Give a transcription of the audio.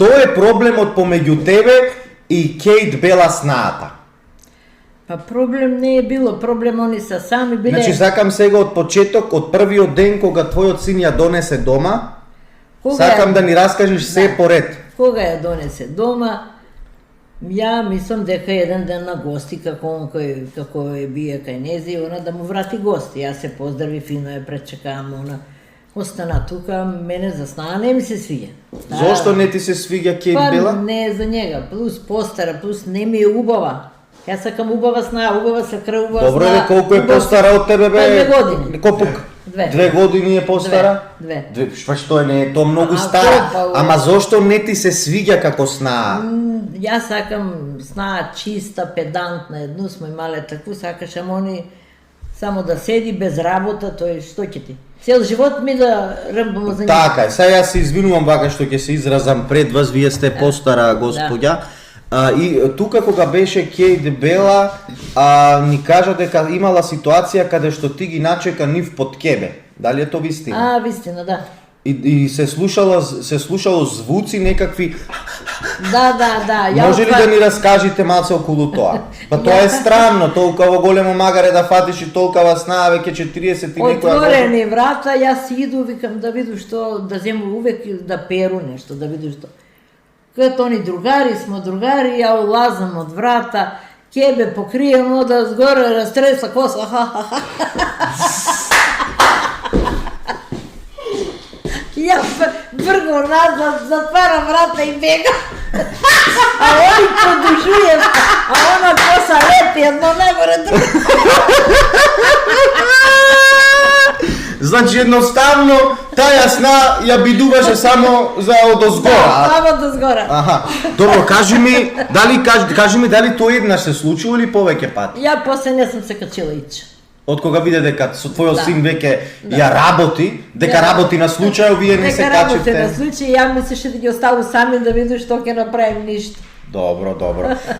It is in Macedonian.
Што е проблемот помеѓу тебе и Кейт Бела снаата? Па проблем не е било, проблем они се сами биле. Значи сакам сега од почеток, од првиот ден кога твојот син ја донесе дома, сакам да ни раскажеш се поред. Кога ја донесе дома, ја мислам дека еден ден на гости, како е бие кај нези, она да му врати гости. Јас се поздрави, фино ја пречекам, она остана тука, мене за сна не ми се свиѓа. Зошто не ти се свиѓа Кейт Бела? Па не за njega, плюс постара, плюс не ми е убава. Јас сакам убава сна, убава се крв, убава сна. Добро е, колку е постара од тебе, бе? 2 години. Колку? 2 години е постара? 2. Што не е тоа многу стара? Ама зошто не ти се свиѓа како сна? Јас сакам сна чиста, педантна, едно сме имале такву, сакаш они само да седи без работа, тој што ќе ти? Цел живот ми да рмбам за него. Така е, сега јас се извинувам вака што ќе се изразам пред вас, вие сте постара господја. И тука кога беше Кейт Бела, ни кажа дека имала ситуација каде што ти ги начека нив под кебе. Дали е тоа вистина? Вистина, да. И се слушало звуци некакви. Да. Може ли да ни раскажете малце околу тоа? Па тоа е странно, толкова големо магаре да фатиш и толкова сна, веќе 40 и некоја. Отворени врата, јас иду, викам да виду што, да зему увек да перу нешто, да виду што. Като они другари, смо другари, ја улазам од врата, кебе покрием ода згоре, растреса коса, Ја вргам назад, затварам врата и бегам. А они продужује, а она коса лепи едно нагоре друго. Значи едноставно таја сна ја бидуваше само за одозгора. Само одозгора. Аха. Добро, кажи ми дали тоа еднаш се случило или повеќе пати? Ја после не сум се качила ич. Од кога виде дека со твојот син веќе ја работи, дека работи на случај, вие не се качите. Дека работи на случај, ја мислеше да ги оставу сами да виду што ќе направим ништо. Добро.